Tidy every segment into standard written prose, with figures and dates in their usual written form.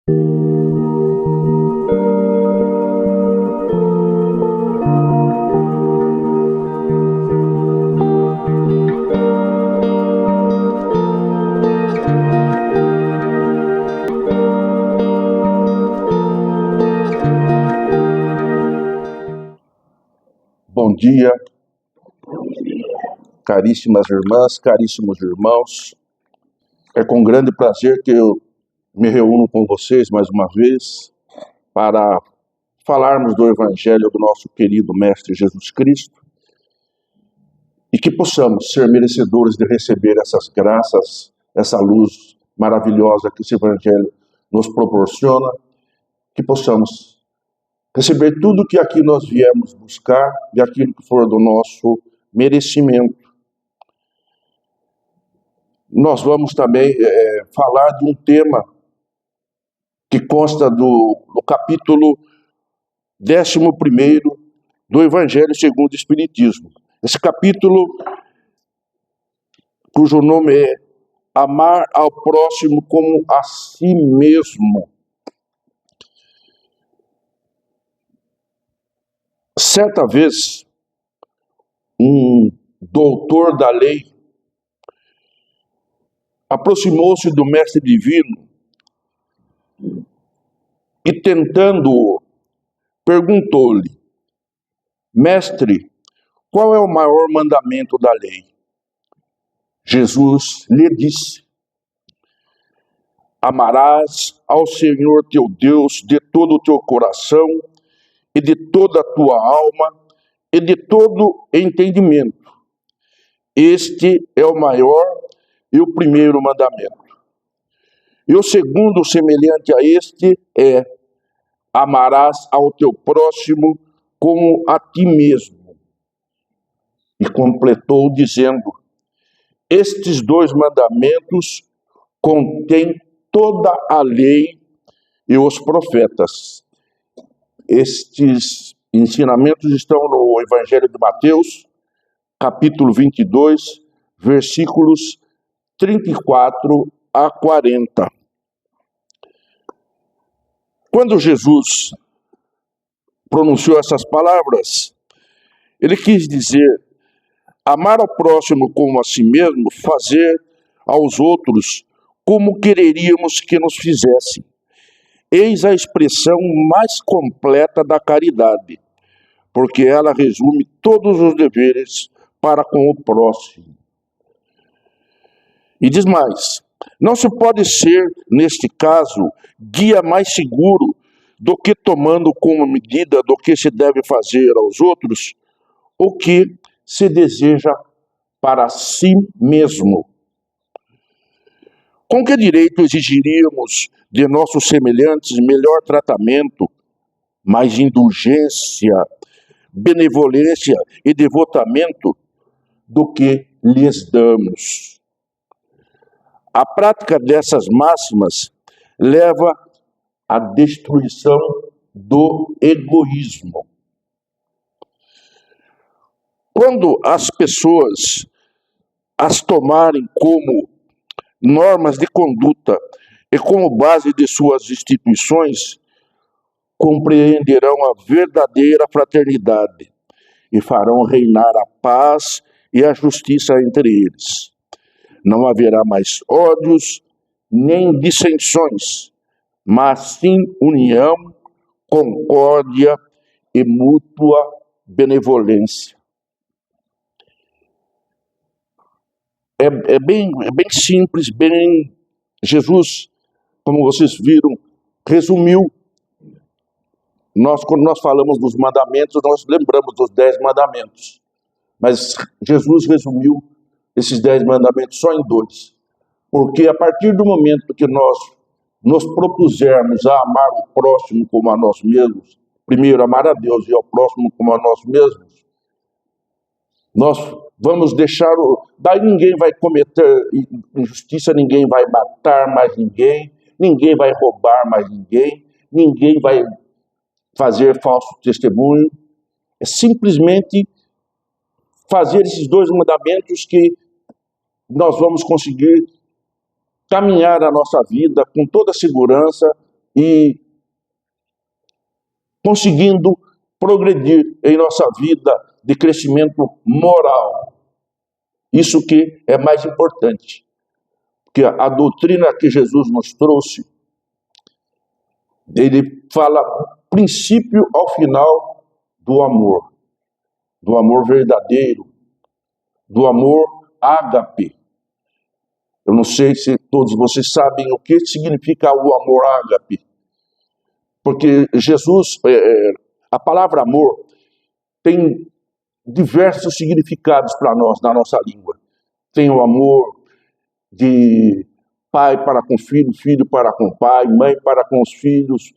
Bom dia, caríssimas irmãs, caríssimos irmãos. É com grande prazer que eu me reúno com vocês mais uma vez para falarmos do Evangelho do nosso querido Mestre Jesus Cristo e que possamos ser merecedores de receber essas graças, essa luz maravilhosa que esse Evangelho nos proporciona, que possamos receber tudo que aqui nós viemos buscar e aquilo que for do nosso merecimento. Nós vamos também falar de um tema que consta do capítulo 11º do Evangelho segundo o Espiritismo. Esse capítulo, cujo nome é Amar ao Próximo como a Si Mesmo. Certa vez, um doutor da lei aproximou-se do mestre divino e, tentando-o, perguntou-lhe: Mestre, qual é o maior mandamento da lei? Jesus lhe disse: Amarás ao Senhor teu Deus de todo o teu coração e de toda a tua alma e de todo entendimento. Este é o maior e o primeiro mandamento. E o segundo, semelhante a este, é: amarás ao teu próximo como a ti mesmo. E completou dizendo: estes dois mandamentos contêm toda a lei e os profetas. Estes ensinamentos estão no Evangelho de Mateus, capítulo 22, versículos 34 a 40. Quando Jesus pronunciou essas palavras, ele quis dizer: amar ao próximo como a si mesmo, fazer aos outros como quereríamos que nos fizessem. Eis a expressão mais completa da caridade, porque ela resume todos os deveres para com o próximo. E diz mais: não se pode ser, neste caso, guia mais seguro do que tomando como medida do que se deve fazer aos outros o que se deseja para si mesmo. Com que direito exigiríamos de nossos semelhantes melhor tratamento, mais indulgência, benevolência e devotamento do que lhes damos? A prática dessas máximas leva à destruição do egoísmo. Quando as pessoas as tomarem como normas de conduta e como base de suas instituições, compreenderão a verdadeira fraternidade e farão reinar a paz e a justiça entre eles. Não haverá mais ódios nem dissensões, mas sim união, concórdia e mútua benevolência. É bem simples, Jesus, como vocês viram, resumiu. Quando nós falamos dos mandamentos, nós lembramos dos 10 mandamentos. Mas Jesus resumiu esses 10 mandamentos só em 2. Porque a partir do momento que nós nos propusermos a amar o próximo como a nós mesmos, primeiro amar a Deus e ao próximo como a nós mesmos, nós vamos deixar daí ninguém vai cometer injustiça, ninguém vai matar mais ninguém vai roubar mais ninguém vai fazer falso testemunho. É simplesmente fazer esses 2 mandamentos que nós vamos conseguir caminhar a nossa vida com toda segurança e conseguindo progredir em nossa vida de crescimento moral. Isso que é mais importante. Porque a doutrina que Jesus nos trouxe, ele fala princípio ao final do amor verdadeiro, do amor ágape. Eu não sei se todos vocês sabem o que significa o amor ágape, porque Jesus, a palavra amor tem diversos significados para nós, na nossa língua. Tem o amor de pai para com filho, filho para com pai, mãe para com os filhos,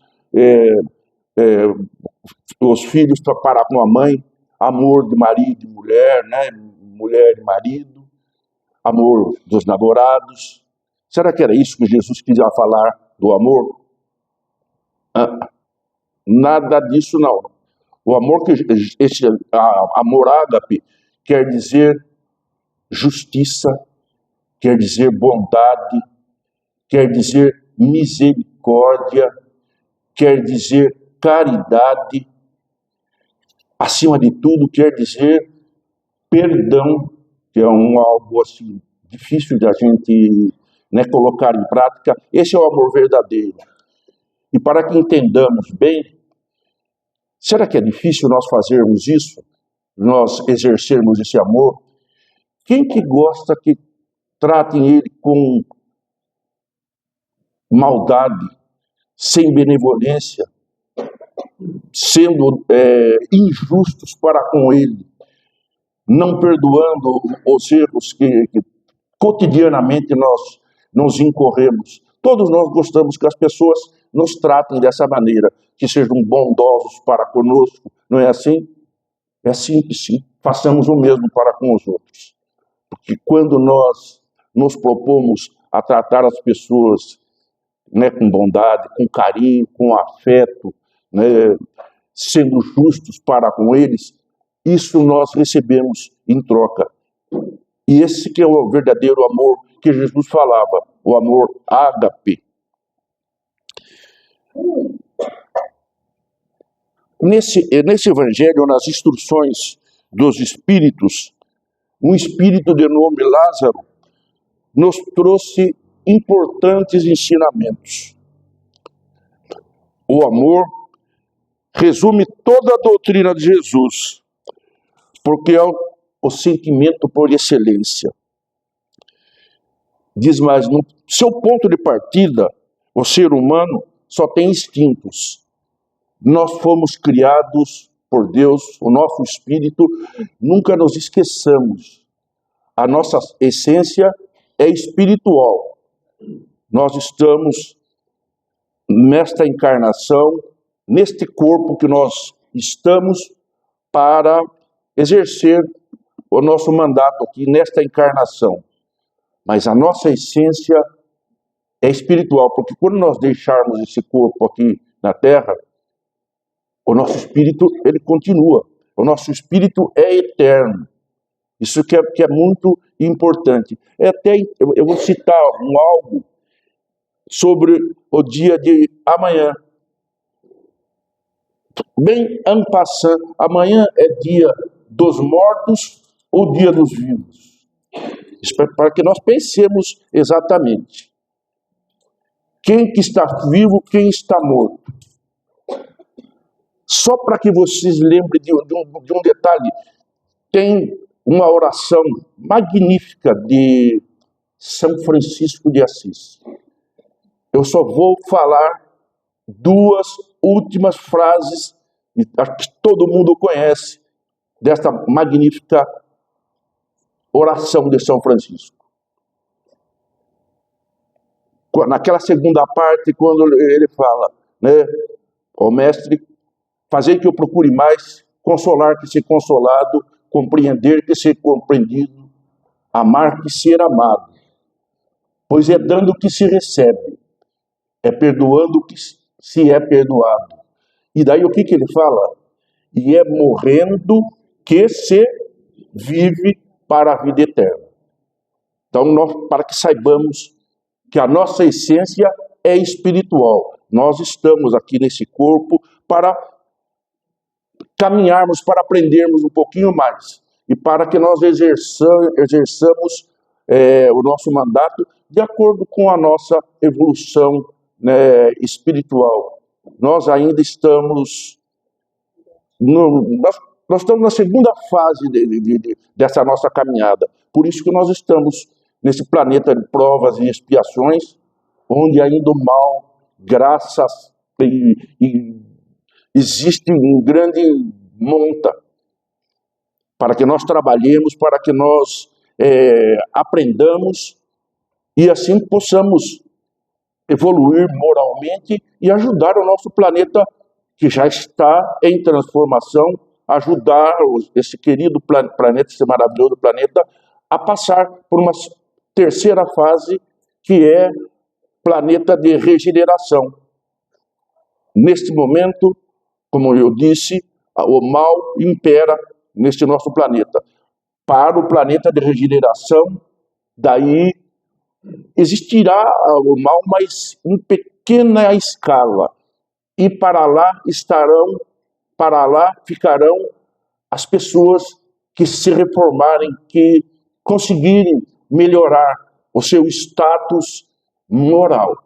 os filhos para com a mãe, amor de marido e mulher, né? Mulher e marido, amor dos namorados. Será que era isso que Jesus quis falar do amor? Nada disso não. O amor amor ágape quer dizer justiça, quer dizer bondade, quer dizer misericórdia, quer dizer caridade, acima de tudo quer dizer perdão, que é algo assim difícil de a gente colocar em prática. Esse é o amor verdadeiro. E para que entendamos bem, será que é difícil nós fazermos isso? Nós exercermos esse amor? Quem que gosta que tratem ele com maldade, sem benevolência, sendo injustos para com ele, não perdoando os erros que cotidianamente nós nos incorremos? Todos nós gostamos que as pessoas nos tratem dessa maneira, que sejam bondosos para conosco, não é assim? É simples, sim. Façamos o mesmo para com os outros. Porque quando nós nos propomos a tratar as pessoas com bondade, com carinho, com afeto, sendo justos para com eles, isso nós recebemos em troca. E esse que é o verdadeiro amor que Jesus falava, o amor ágape. Nesse evangelho, nas instruções dos espíritos, um espírito de nome Lázaro nos trouxe importantes ensinamentos. O amor resume toda a doutrina de Jesus, porque é o sentimento por excelência. Diz mais, no seu ponto de partida, o ser humano só tem instintos. Nós fomos criados por Deus, o nosso espírito, nunca nos esqueçamos. A nossa essência é espiritual. Nós estamos nesta encarnação, neste corpo que nós estamos, para exercer o nosso mandato aqui nesta encarnação. Mas a nossa essência é espiritual, porque quando nós deixarmos esse corpo aqui na Terra, o nosso espírito, ele continua. O nosso espírito é eterno. Isso que é muito importante. Eu vou citar algo sobre o dia de amanhã. Bem en passant, amanhã é dia dos mortos ou dia dos vivos? Isso para que nós pensemos exatamente. Quem que está vivo, quem está morto? Só para que vocês lembrem de um detalhe, tem uma oração magnífica de São Francisco de Assis. Eu só vou falar duas últimas frases, acho que todo mundo conhece, desta magnífica oração de São Francisco. Naquela segunda parte, quando ele fala, ó mestre, fazer que eu procure mais, consolar que ser consolado, compreender que ser compreendido, amar que ser amado. Pois é dando que se recebe, é perdoando que se é perdoado. E daí o que ele fala? E é morrendo que se vive para a vida eterna. Então, para que saibamos que a nossa essência é espiritual. Nós estamos aqui nesse corpo para caminharmos, para aprendermos um pouquinho mais e para que nós exerçamos o nosso mandato de acordo com a nossa evolução, né, espiritual. Nós ainda estamos nós estamos na segunda fase dessa nossa caminhada. Por isso que nós estamos nesse planeta de provas e expiações, onde ainda o mal, graças e existe um grande monta para que nós trabalhemos, para que nós aprendamos e assim possamos evoluir moralmente e ajudar o nosso planeta que já está em transformação, ajudar esse querido planeta, esse maravilhoso planeta, a passar por uma terceira fase, que é planeta de regeneração. Neste momento, como eu disse, o mal impera neste nosso planeta. Para o planeta de regeneração, daí existirá o mal, mas em pequena escala. E para lá ficarão as pessoas que se reformarem, que conseguirem melhorar o seu status moral.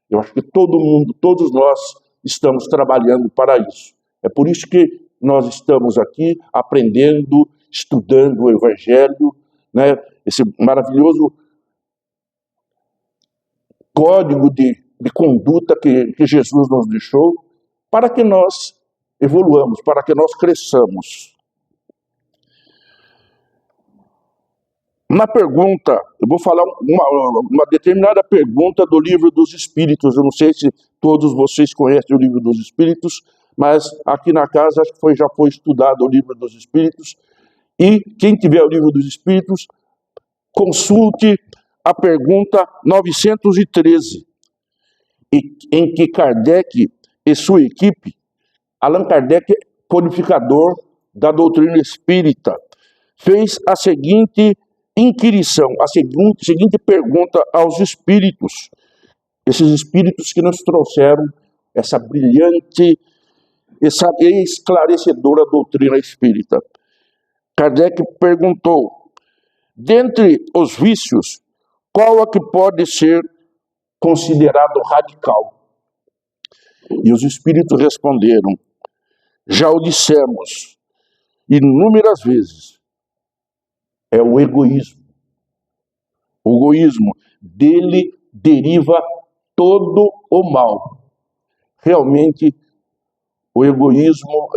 Eu acho que todo mundo, todos nós estamos trabalhando para isso. É por isso que nós estamos aqui aprendendo, estudando o Evangelho, né? Esse maravilhoso código de conduta que Jesus nos deixou, para que nós evoluamos, para que nós cresçamos. Na pergunta, eu vou falar uma determinada pergunta do Livro dos Espíritos. Eu não sei se todos vocês conhecem o Livro dos Espíritos, mas aqui na casa acho que já foi estudado o Livro dos Espíritos. E quem tiver o Livro dos Espíritos, consulte a pergunta 913, em que Kardec e sua equipe, Allan Kardec, codificador da doutrina espírita, fez a seguinte inquirição, a seguinte pergunta aos espíritos, esses espíritos que nos trouxeram essa brilhante, essa esclarecedora doutrina espírita. Kardec perguntou: dentre os vícios, qual é que pode ser considerado radical? E os espíritos responderam: já o dissemos inúmeras vezes, é o egoísmo. O egoísmo, dele deriva todo o mal. Realmente, o egoísmo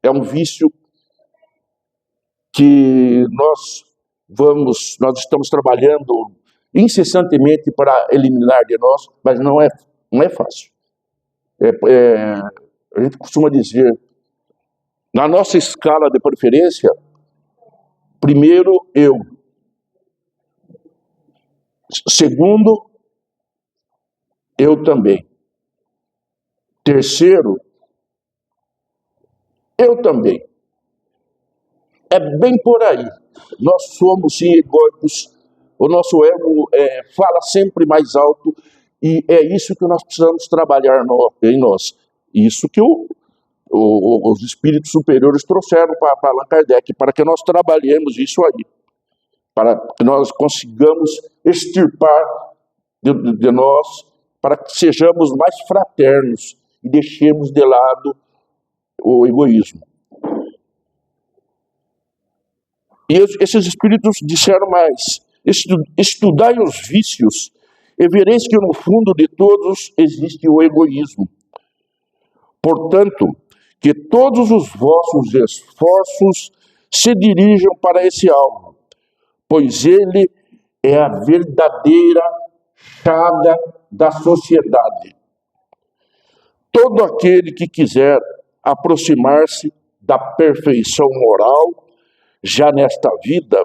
é um vício que nós estamos trabalhando incessantemente para eliminar de nós, mas não é fácil. A gente costuma dizer, na nossa escala de preferência, primeiro eu, segundo eu também, terceiro eu também. É bem por aí. Nós somos sim egóicos, o nosso ego fala sempre mais alto, e é isso que nós precisamos trabalhar em nós. Isso que os espíritos superiores trouxeram para Allan Kardec, para que nós trabalhemos isso aí, para que nós consigamos extirpar de nós, para que sejamos mais fraternos e deixemos de lado o egoísmo. E esses espíritos disseram mais: estudai os vícios e vereis que no fundo de todos existe o egoísmo. Portanto, que todos os vossos esforços se dirijam para esse alvo, pois ele é a verdadeira chaga da sociedade. Todo aquele que quiser aproximar-se da perfeição moral, já nesta vida,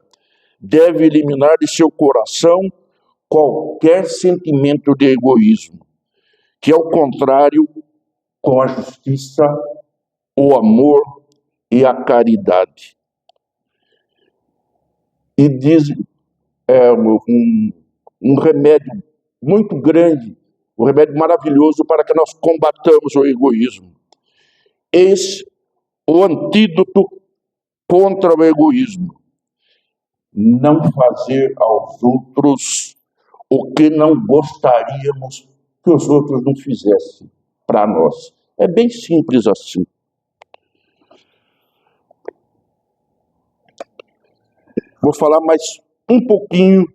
deve eliminar de seu coração qualquer sentimento de egoísmo, que, ao contrário, com a justiça, o amor e a caridade. E diz um remédio muito grande o remédio maravilhoso para que nós combatamos o egoísmo. Eis o antídoto contra o egoísmo: não fazer aos outros o que não gostaríamos que os outros não fizessem para nós. É bem simples assim. Vou falar mais um pouquinho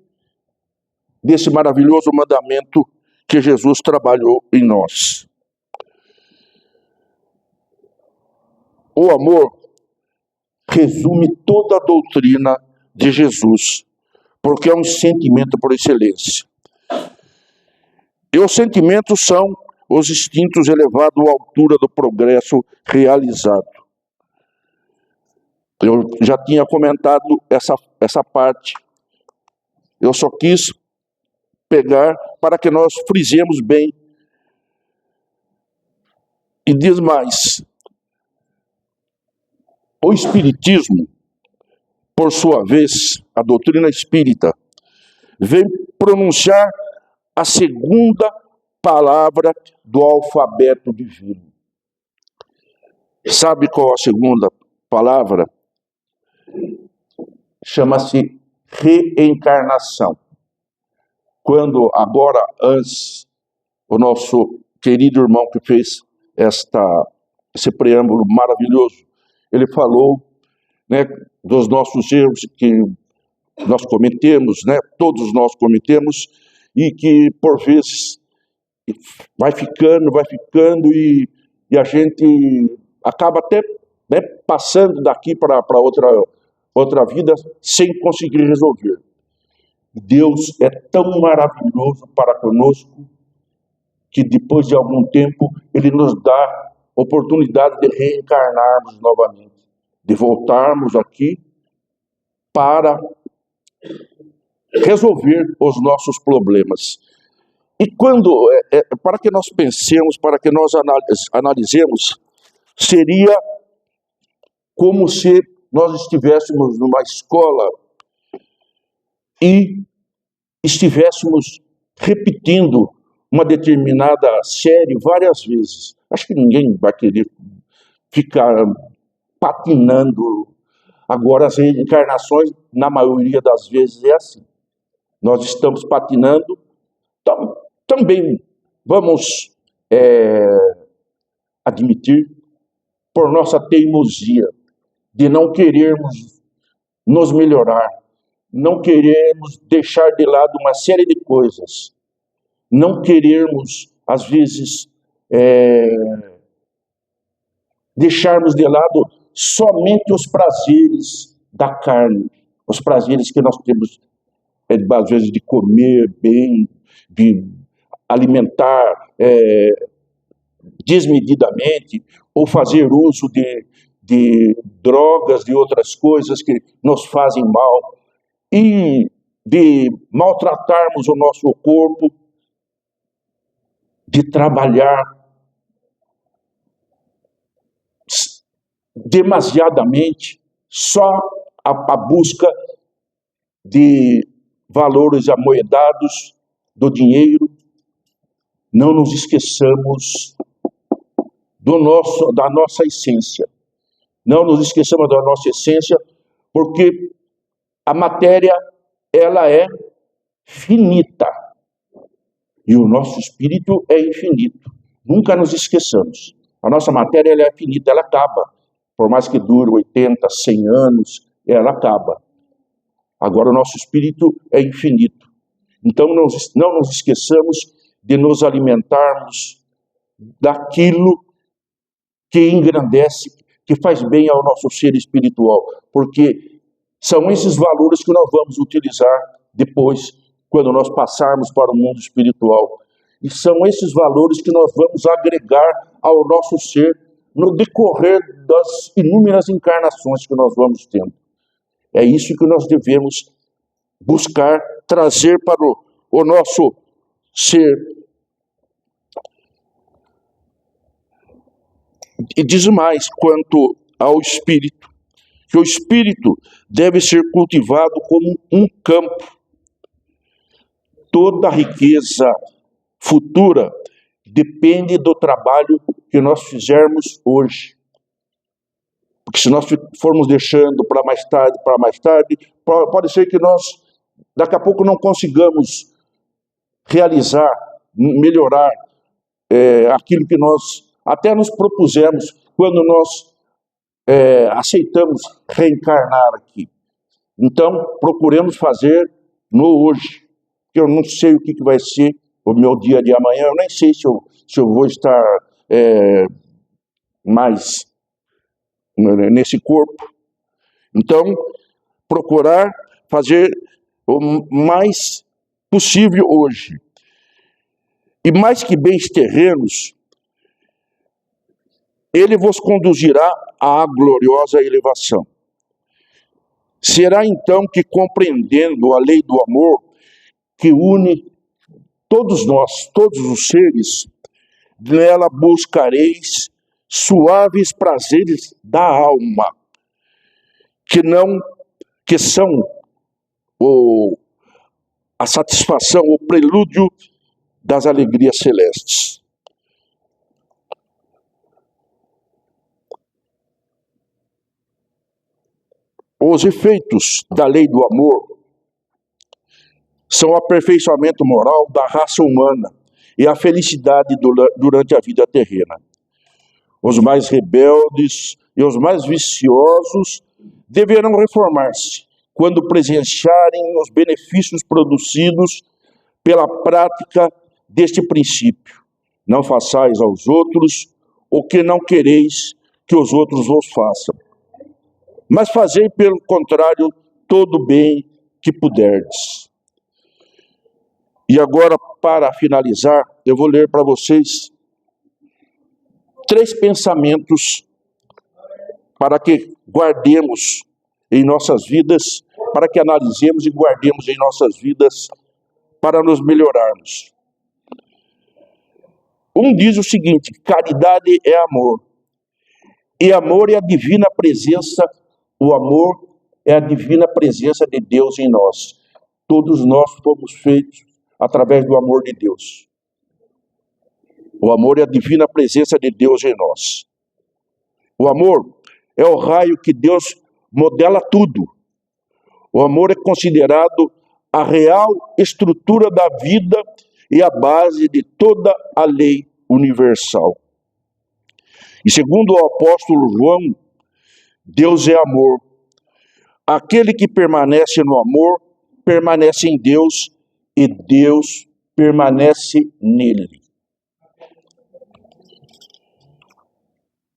desse maravilhoso mandamento que Jesus trabalhou em nós. O amor resume toda a doutrina de Jesus, porque é um sentimento por excelência. E os sentimentos são os instintos elevados à altura do progresso realizado. Eu já tinha comentado essa parte. Eu só quis pegar para que nós frisemos bem. E diz mais: o Espiritismo, por sua vez, a doutrina espírita, vem pronunciar a segunda palavra do alfabeto divino. Sabe qual a segunda palavra? Chama-se reencarnação. Quando agora, antes, o nosso querido irmão que fez esse preâmbulo maravilhoso, ele falou, né, dos nossos erros que nós cometemos, né, todos nós cometemos, e que por vezes vai ficando e a gente acaba até, né, passando daqui para outra vida sem conseguir resolver. Deus é tão maravilhoso para conosco que depois de algum tempo Ele nos dá oportunidade de reencarnarmos novamente, de voltarmos aqui para resolver os nossos problemas. E para que nós pensemos, para que nós analisemos, seria como se nós estivéssemos numa escola e estivéssemos repetindo uma determinada série várias vezes. Acho que ninguém vai querer ficar patinando. Agora, as reencarnações, na maioria das vezes, é assim. Nós estamos patinando, também vamos admitir, por nossa teimosia, de não querermos nos melhorar, não querermos deixar de lado uma série de coisas, não querermos, às vezes, deixarmos de lado somente os prazeres da carne, os prazeres que nós temos, às vezes, de comer bem, de alimentar desmedidamente, ou fazer uso de drogas, de outras coisas que nos fazem mal, e de maltratarmos o nosso corpo, de trabalhar demasiadamente só a busca de valores amoedados do dinheiro. Não nos esqueçamos da nossa essência. Não nos esqueçamos da nossa essência, porque a matéria, ela é finita. E o nosso espírito é infinito. Nunca nos esqueçamos. A nossa matéria, ela é finita, ela acaba. Por mais que dure 80, 100 anos, ela acaba. Agora o nosso espírito é infinito. Então não nos esqueçamos de nos alimentarmos daquilo que engrandece, que faz bem ao nosso ser espiritual, porque são esses valores que nós vamos utilizar depois, quando nós passarmos para o mundo espiritual. E são esses valores que nós vamos agregar ao nosso ser no decorrer das inúmeras encarnações que nós vamos tendo. É isso que nós devemos buscar trazer para o nosso ser. E diz mais quanto ao espírito, que o espírito deve ser cultivado como um campo. Toda a riqueza futura depende do trabalho que nós fizermos hoje. Porque se nós formos deixando para mais tarde, pode ser que nós, daqui a pouco, não consigamos realizar, melhorar aquilo que nós até nos propusemos quando nós aceitamos reencarnar aqui. Então, procuremos fazer no hoje. Eu não sei o que vai ser o meu dia de amanhã, eu nem sei se eu vou estar mais nesse corpo. Então, procurar fazer o mais possível hoje. E mais que bens terrenos, ele vos conduzirá à gloriosa elevação. Será então que, compreendendo a lei do amor, que une todos nós, todos os seres, nela buscareis suaves prazeres da alma, que são a satisfação, o prelúdio das alegrias celestes. Os efeitos da lei do amor são o aperfeiçoamento moral da raça humana e a felicidade durante a vida terrena. Os mais rebeldes e os mais viciosos deverão reformar-se quando presenciarem os benefícios produzidos pela prática deste princípio. Não façais aos outros o que não quereis que os outros vos façam, mas fazei, pelo contrário, todo o bem que puderdes. E agora, para finalizar, eu vou ler para vocês 3 pensamentos para que guardemos em nossas vidas, para que analisemos e guardemos em nossas vidas, para nos melhorarmos. Um diz o seguinte: caridade é amor, e amor é a divina presença, o amor é a divina presença de Deus em nós. Todos nós fomos feitos através do amor de Deus. O amor é a divina presença de Deus em nós. O amor é o raio que Deus modela tudo. O amor é considerado a real estrutura da vida e a base de toda a lei universal. E segundo o apóstolo João, Deus é amor. Aquele que permanece no amor, permanece em Deus e Deus permanece nele.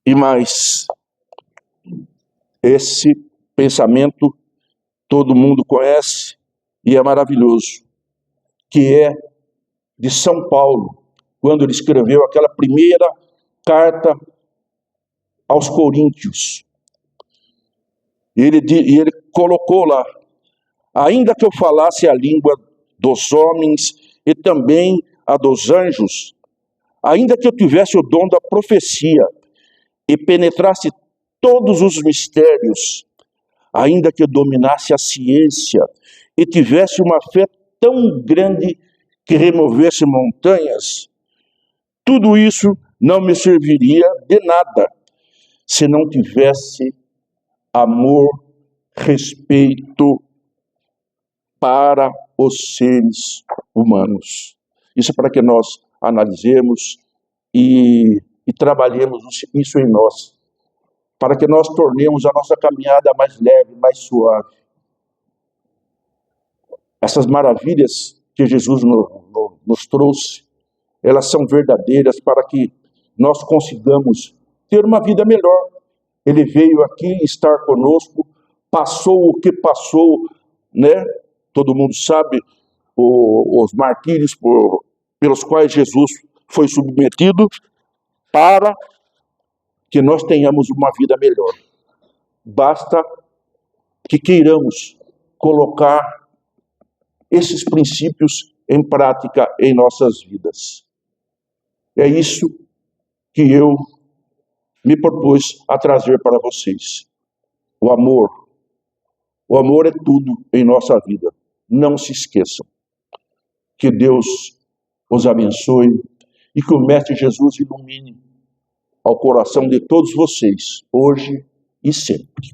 E mais, esse pensamento todo mundo conhece e é maravilhoso, que é de São Paulo, quando ele escreveu aquela primeira carta aos Coríntios. Ele colocou lá: ainda que eu falasse a língua dos homens e também a dos anjos, ainda que eu tivesse o dom da profecia e penetrasse todos os mistérios, ainda que eu dominasse a ciência e tivesse uma fé tão grande que removesse montanhas, tudo isso não me serviria de nada se não tivesse amor, respeito para os seres humanos. Isso é para que nós analisemos e trabalhemos isso em nós, para que nós tornemos a nossa caminhada mais leve, mais suave. Essas maravilhas que Jesus nos trouxe, elas são verdadeiras para que nós consigamos ter uma vida melhor. Ele veio aqui estar conosco, passou o que passou, né? Todo mundo sabe os martírios pelos quais Jesus foi submetido, para que nós tenhamos uma vida melhor. Basta que queiramos colocar esses princípios em prática em nossas vidas. É isso que eu me propus a trazer para vocês. O amor. O amor é tudo em nossa vida. Não se esqueçam. Que Deus os abençoe e que o Mestre Jesus ilumine ao coração de todos vocês, hoje e sempre.